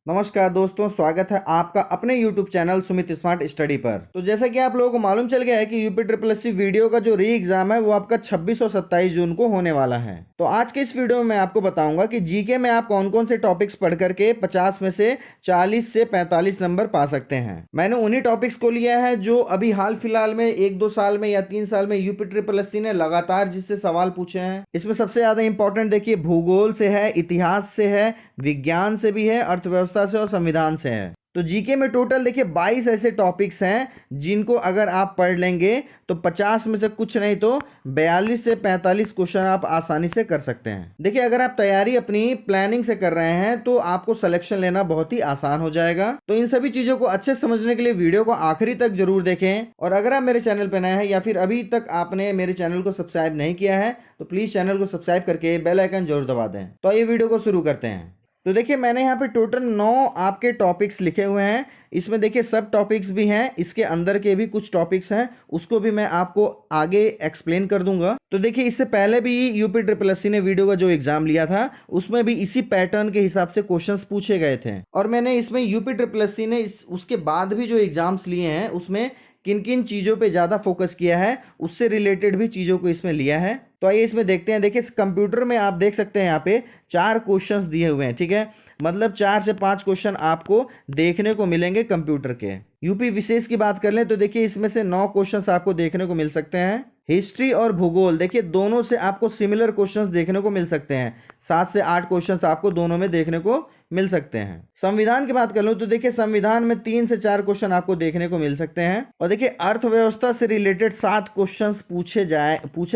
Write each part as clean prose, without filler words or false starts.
नमस्कार दोस्तों, स्वागत है आपका अपने YouTube channel Sumit smart study पर। तो जैसा कि आप लोगों को मालूम चल गया है कि यूपी ट्रिपल एससी वीडियो का जो री एग्जाम है वो आपका 26 और 27 जून को होने वाला है। तो आज के इस वीडियो में मैं आपको बताऊंगा कि जीके में आप कौन कौन से टॉपिक्स पढ़ करके 50 में से 40 से 45 नंबर पा सकते हैं। मैंने उन्हीं टॉपिक्स को लिया है जो अभी हाल फिलहाल में 1-2 साल में या 3 साल में यूपी ट्रिपल एससी ने लगातार जिससे सवाल पूछे हैं। इसमें सबसे ज्यादा इंपॉर्टेंट देखिए भूगोल से है, इतिहास से है, विज्ञान से भी है, अर्थव्यवस्था से और संविधान से है। तो जीके में टोटल देखिए 22 ऐसे टॉपिक्स हैं जिनको अगर आप पढ़ लेंगे तो 50 में से कुछ नहीं तो 42 से 45 क्वेश्चन आप आसानी से कर सकते हैं। देखिए अगर आप तैयारी अपनी प्लानिंग से कर रहे हैं तो आपको सिलेक्शन लेना बहुत ही आसान हो जाएगा। तो इन सभी चीजों को अच्छे से समझने के लिए वीडियो को आखिरी तक जरूर देखें। और अगर आप मेरे चैनल पर नए हैं या फिर अभी तक आपने मेरे चैनल को सब्सक्राइब नहीं किया है तो प्लीज चैनल को सब्सक्राइब करके बेल आइकन जरूर दबा दें। तो ये वीडियो को शुरू करते हैं। तो देखिए मैंने यहाँ पे टोटल 9 आपके टॉपिक्स लिखे हुए हैं। इसमें देखिए सब टॉपिक्स भी हैं, इसके अंदर के भी कुछ टॉपिक्स हैं, उसको भी मैं आपको आगे एक्सप्लेन कर दूंगा। तो देखिए इससे पहले भी यूपी ट्रिपल एससी ने वीडियो का जो एग्जाम लिया था उसमें भी इसी पैटर्न के हिसाब से क्वेश्चंस पूछे गए थे। और मैंने इसमें यूपी ट्रिपल एससी ने उसके बाद भी जो एग्जाम्स लिए हैं उसमें किन किन चीज़ों पे ज़्यादा फोकस किया है उससे रिलेटेड भी चीज़ों को इसमें लिया है। तो आइए इसमें देखते हैं। देखिए कंप्यूटर में आप देख सकते हैं यहाँ पे 4 क्वेश्चंस दिए हुए हैं, ठीक है। मतलब 4 से 5 क्वेश्चन आपको देखने को मिलेंगे कंप्यूटर के। यूपी विशेष की बात कर लें तो देखिए इसमें से 9 क्वेश्चंस आपको देखने को मिल सकते हैं। हिस्ट्री और भूगोल देखिए दोनों से आपको सिमिलर क्वेश्चंस देखने को मिल सकते हैं। 7 से 8 क्वेश्चंस आपको दोनों में देखने को मिल सकते हैं। संविधान की बात कर लूं तो देखिए संविधान में 3 से 4 क्वेश्चन आपको देखने को मिल सकते हैं। और देखिए अर्थव्यवस्था से रिलेटेड 7 क्वेश्चंस पूछे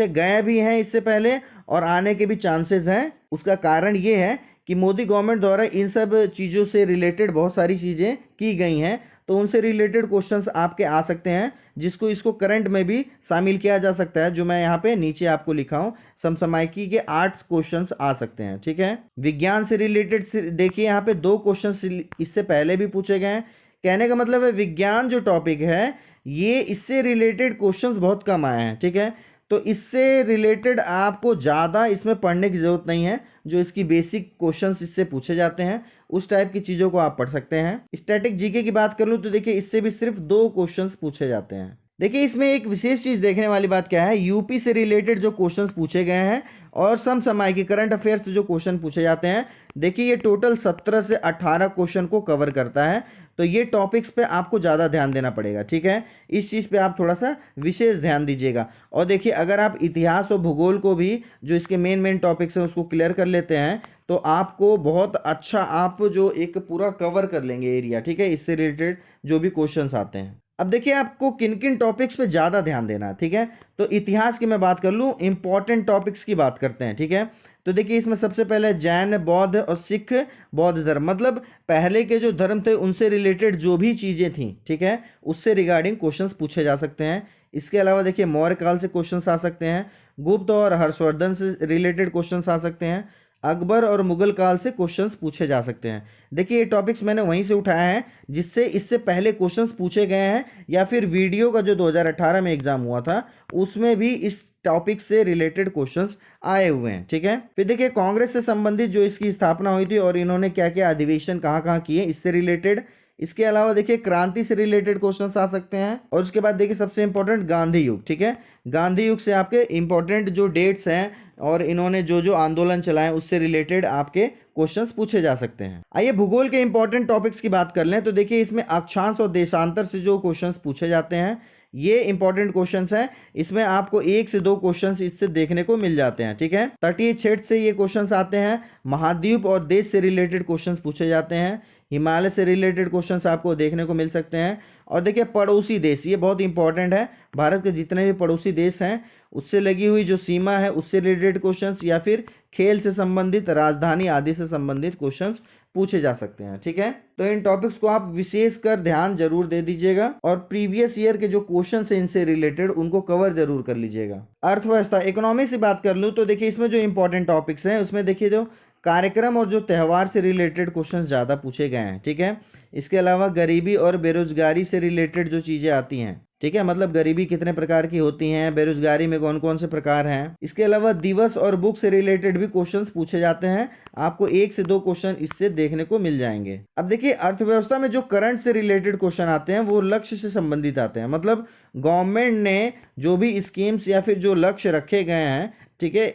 गए भी हैं इससे पहले और आने के भी चांसेस हैं। उसका कारण ये है कि मोदी गवर्नमेंट द्वारा इन सब चीज़ों से रिलेटेड बहुत सारी चीज़ें की गई हैं, तो उनसे रिलेटेड क्वेश्चंस आपके आ सकते हैं जिसको इसको करंट में भी शामिल किया जा सकता है। जो मैं यहाँ पे नीचे आपको लिखा हूँ, समसामयिकी के 8 क्वेश्चंस आ सकते हैं, ठीक है। विज्ञान से रिलेटेड देखिए यहाँ पे 2 क्वेश्चंस इससे पहले भी पूछे गए हैं। कहने का मतलब है विज्ञान जो टॉपिक है ये इससे रिलेटेड क्वेश्चंस बहुत कम आए हैं, ठीक है। तो इससे रिलेटेड आपको ज़्यादा इसमें पढ़ने की ज़रूरत नहीं है। जो इसकी बेसिक क्वेश्चंस इससे पूछे जाते हैं उस टाइप की चीज़ों को आप पढ़ सकते हैं। स्टैटिक जीके की बात कर लूँ तो देखिए इससे भी सिर्फ 2 क्वेश्चंस पूछे जाते हैं। देखिए इसमें एक विशेष चीज़ देखने वाली बात क्या है, यूपी से रिलेटेड जो क्वेश्चंस पूछे गए हैं और समसामयिक करंट अफेयर्स से जो क्वेश्चन पूछे जाते हैं, देखिए ये टोटल 17 से 18 क्वेश्चन को कवर करता है। तो ये टॉपिक्स पे आपको ज़्यादा ध्यान देना पड़ेगा, ठीक है। इस चीज़ पे आप थोड़ा सा विशेष ध्यान दीजिएगा। और देखिए अगर आप इतिहास और भूगोल को भी जो इसके मेन टॉपिक्स हैं उसको क्लियर कर लेते हैं तो आपको बहुत अच्छा आप जो एक पूरा कवर कर लेंगे एरिया, ठीक है, इससे रिलेटेड जो भी क्वेश्चंस आते हैं। अब देखिए आपको किन किन टॉपिक्स पे ज़्यादा ध्यान देना है, ठीक है। तो इतिहास की मैं बात कर लूँ, इंपॉर्टेंट टॉपिक्स की बात करते हैं, ठीक है। तो देखिए इसमें सबसे पहले जैन, बौद्ध और सिख बौद्ध धर्म, मतलब पहले के जो धर्म थे उनसे रिलेटेड जो भी चीज़ें थी, ठीक है, उससे रिगार्डिंग क्वेश्चंस पूछे जा सकते हैं। इसके अलावा देखिए मौर्य काल से क्वेश्चंस आ सकते हैं, गुप्त और हर्षवर्धन से रिलेटेड क्वेश्चंस आ सकते हैं, अकबर और मुगल काल से क्वेश्चंस पूछे जा सकते हैं। देखिए ये टॉपिक्स मैंने वहीं से उठाया है जिससे इससे पहले क्वेश्चंस पूछे गए हैं या फिर वीडियो का जो 2018 में एग्जाम हुआ था उसमें भी इस टॉपिक से रिलेटेड क्वेश्चंस आए हुए हैं, ठीक है। फिर देखिए कांग्रेस से संबंधित जो इसकी स्थापना हुई थी और इन्होंने क्या क्या अधिवेशन कहाँ कहाँ किए इससे रिलेटेड। इसके अलावा देखिए क्रांति से रिलेटेड क्वेश्चंस आ सकते हैं। और उसके बाद देखिए सबसे इंपॉर्टेंट गांधी युग, ठीक है। गांधी युग से आपके इंपॉर्टेंट जो डेट्स हैं और इन्होंने जो जो आंदोलन चलाए उससे रिलेटेड आपके क्वेश्चंस पूछे जा सकते हैं। आइए भूगोल के इंपॉर्टेंट टॉपिक्स की बात कर लें तो देखिए इसमें अक्षांश और देशांतर से जो क्वेश्चंस पूछे जाते हैं ये इंपॉर्टेंट क्वेश्चंस हैं। इसमें आपको 1 से 2 क्वेश्चंस इससे देखने को मिल जाते हैं, ठीक है। तटीय क्षेत्र से ये क्वेश्चंस आते हैं। महाद्वीप और देश से रिलेटेड क्वेश्चंस पूछे जाते हैं। हिमालय से रिलेटेड क्वेश्चंस आपको देखने को मिल सकते हैं। और देखिए पड़ोसी देश, ये बहुत इंपॉर्टेंट है। भारत के जितने भी पड़ोसी देश हैं उससे लगी हुई जो सीमा है उससे रिलेटेड क्वेश्चंस या फिर खेल से संबंधित, राजधानी आदि से संबंधित क्वेश्चंस पूछे जा सकते हैं, ठीक है। तो इन टॉपिक्स को आप विशेष कर ध्यान जरूर दे दीजिएगा और प्रीवियस ईयर के जो क्वेश्चन है इनसे रिलेटेड उनको कवर जरूर कर लीजिएगा। अर्थव्यवस्था, इकोनॉमी से बात कर लूँ तो देखिए इसमें जो इंपॉर्टेंट टॉपिक्स हैं उसमें देखिए जो कार्यक्रम और जो त्यौहार से रिलेटेड क्वेश्चंस ज़्यादा पूछे गए हैं, ठीक है। इसके अलावा गरीबी और बेरोजगारी से रिलेटेड जो चीज़ें आती हैं ठीक है, मतलब गरीबी कितने प्रकार की होती हैं, बेरोजगारी में कौन कौन से प्रकार हैं। इसके अलावा दिवस और बुक से रिलेटेड भी क्वेश्चंस पूछे जाते हैं। आपको 1 से 2 क्वेश्चन इससे देखने को मिल जाएंगे। अब देखिए, अर्थव्यवस्था में जो करंट से रिलेटेड क्वेश्चन आते हैं वो लक्ष्य से संबंधित आते हैं। मतलब गवर्नमेंट ने जो भी स्कीम्स या फिर जो लक्ष्य रखे गए हैं, ठीक है,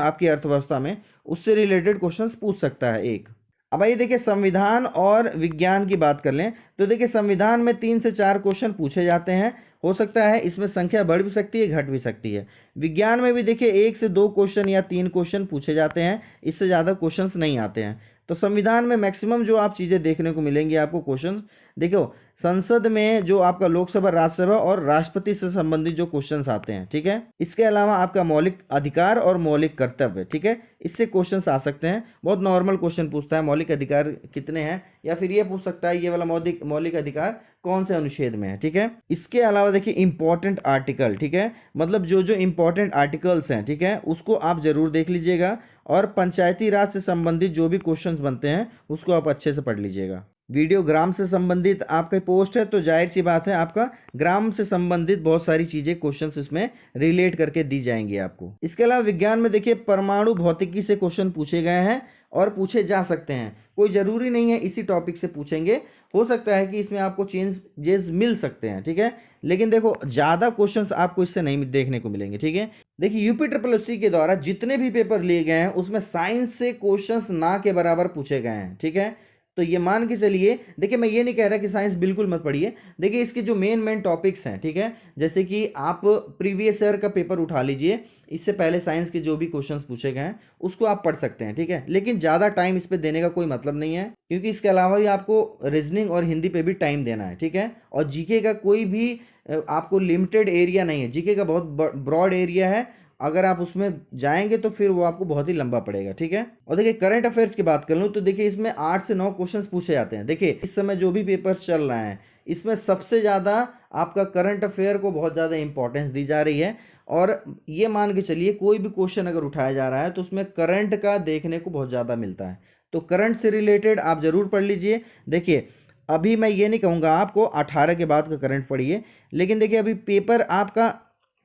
आपकी अर्थव्यवस्था में, उससे रिलेटेड क्वेश्चंस पूछ सकता है एक। अब आइए देखिए, संविधान और विज्ञान की बात कर लें तो देखिए, संविधान में 3 से 4 क्वेश्चन पूछे जाते हैं। हो सकता है इसमें संख्या बढ़ भी सकती है, घट भी सकती है। विज्ञान में भी देखिए 1 से 2 क्वेश्चन या 3 क्वेश्चन पूछे जाते हैं, इससे ज़्यादा क्वेश्चंस नहीं आते हैं। तो संविधान में मैक्सिमम जो आप चीज़ें देखने को मिलेंगी आपको क्वेश्चंस, देखो संसद में जो आपका लोकसभा, राज्यसभा और राष्ट्रपति से संबंधित जो क्वेश्चंस आते हैं, ठीक है। इसके अलावा आपका मौलिक अधिकार और मौलिक कर्तव्य, ठीक है, इससे क्वेश्चंस आ सकते हैं। बहुत नॉर्मल क्वेश्चन पूछता है, मौलिक अधिकार कितने हैं, या फिर ये पूछ सकता है ये वाला मौलिक अधिकार कौन से अनुच्छेद में है, ठीक है। इसके अलावा देखिए इंपॉर्टेंट आर्टिकल, ठीक है, मतलब जो जो इंपॉर्टेंट आर्टिकल्स हैं, ठीक है, उसको आप जरूर देख लीजिएगा। और पंचायती राज से संबंधित जो भी क्वेश्चंस बनते हैं उसको आप अच्छे से पढ़ लीजिएगा। वीडियो ग्राम से संबंधित आपका पोस्ट है तो जाहिर सी बात है आपका ग्राम से संबंधित बहुत सारी चीजें, क्वेश्चंस इसमें रिलेट करके दी जाएंगी आपको। इसके अलावा विज्ञान में देखिए परमाणु भौतिकी से क्वेश्चन पूछे गए हैं और पूछे जा सकते हैं। कोई जरूरी नहीं है इसी टॉपिक से पूछेंगे, हो सकता है कि इसमें आपको चेंजेस मिल सकते हैं, ठीक है, लेकिन देखो ज्यादा क्वेश्चंस आपको इससे नहीं देखने को मिलेंगे, ठीक है। देखिए यूपीट्रिपलएससी के द्वारा जितने भी पेपर लिए गए हैं उसमें साइंस से क्वेश्चंस ना के बराबर पूछे गए हैं, ठीक है। तो ये मान के चलिए, देखिए मैं ये नहीं कह रहा कि साइंस बिल्कुल मत पढ़िए। देखिए इसके जो मेन टॉपिक्स हैं, ठीक है, जैसे कि आप प्रीवियस ईयर का पेपर उठा लीजिए, इससे पहले साइंस के जो भी क्वेश्चंस पूछे गए हैं उसको आप पढ़ सकते हैं, ठीक है। लेकिन ज़्यादा टाइम इस पर देने का कोई मतलब नहीं है, क्योंकि इसके अलावा भी आपको रीजनिंग और हिंदी पे भी टाइम देना है, ठीक है। और जीके का कोई भी आपको लिमिटेड एरिया नहीं है, जीके का बहुत ब्रॉड एरिया है। अगर आप उसमें जाएंगे तो फिर वो आपको बहुत ही लंबा पड़ेगा, ठीक है। और देखिए करंट अफेयर्स की बात कर लूँ तो देखिए इसमें 8 से 9 क्वेश्चंस पूछे जाते हैं। देखिए इस समय जो भी पेपर्स चल रहे हैं इसमें सबसे ज़्यादा आपका करंट अफेयर को बहुत ज़्यादा इंपॉर्टेंस दी जा रही है। और ये मान के चलिए कोई भी क्वेश्चन अगर उठाया जा रहा है तो उसमें करंट का देखने को बहुत ज़्यादा मिलता है। तो करंट से रिलेटेड आप ज़रूर पढ़ लीजिए। देखिए अभी मैं ये नहीं कहूँगा आपको 18 के बाद का करंट पढ़िए, लेकिन देखिए अभी पेपर आपका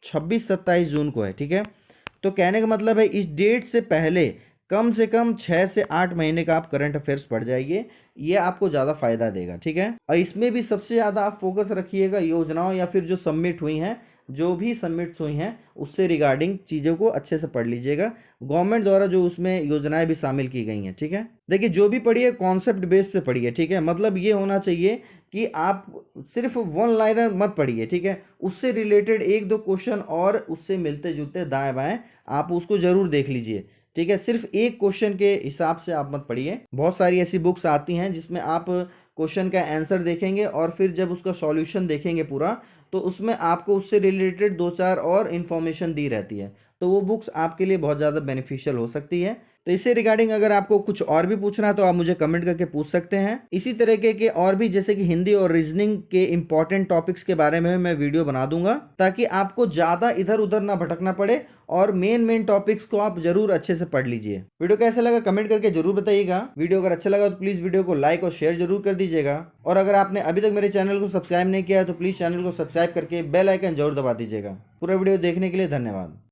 26-27 जून को है, ठीक है। तो कहने का मतलब है इस डेट से पहले कम से कम 6 से 8 महीने का आप करंट अफेयर्स पढ़ जाइए, ये आपको ज़्यादा फायदा देगा, ठीक है। और इसमें भी सबसे ज़्यादा आप फोकस रखिएगा योजनाओं या फिर जो सबमिट हुई हैं, जो भी सबमिट्स हुई हैं उससे रिगार्डिंग चीज़ों को अच्छे से पढ़ लीजिएगा। गवर्नमेंट द्वारा जो उसमें योजनाएं भी शामिल की गई हैं, ठीक है। देखिए जो भी पढ़िए कॉन्सेप्ट बेस पे पढ़िए, ठीक है। मतलब ये होना चाहिए कि आप सिर्फ वन लाइनर मत पढ़िए, ठीक है। उससे रिलेटेड 1-2 क्वेश्चन और उससे मिलते जुलते दाएं बाएं आप उसको जरूर देख लीजिए, ठीक है। सिर्फ एक क्वेश्चन के हिसाब से आप मत पढ़िए। बहुत सारी ऐसी बुक्स आती हैं जिसमें आप क्वेश्चन का आंसर देखेंगे और फिर जब उसका सॉल्यूशन देखेंगे पूरा, तो उसमें आपको उससे रिलेटेड 2-4 और इन्फॉर्मेशन दी रहती है। तो वो बुक्स आपके लिए बहुत ज़्यादा बेनिफिशियल हो सकती है। तो इससे रिगार्डिंग अगर आपको कुछ और भी पूछना है तो आप मुझे कमेंट करके पूछ सकते हैं। इसी तरीके के और भी जैसे कि हिंदी और रीजनिंग के इंपॉर्टेंट टॉपिक्स के बारे में मैं वीडियो बना दूंगा, ताकि आपको ज़्यादा इधर उधर ना भटकना पड़े और मेन टॉपिक्स को आप जरूर अच्छे से पढ़ लीजिए। वीडियो कैसा लगा कमेंट करके जरूर बताइएगा। वीडियो अगर अच्छा लगा तो प्लीज़ वीडियो को लाइक और शेयर जरूर कर दीजिएगा। और अगर आपने अभी तक मेरे चैनल को सब्सक्राइब नहीं किया है तो प्लीज़ चैनल को सब्सक्राइब करके बेल आइकन जरूर दबा दीजिएगा। पूरा वीडियो देखने के लिए धन्यवाद।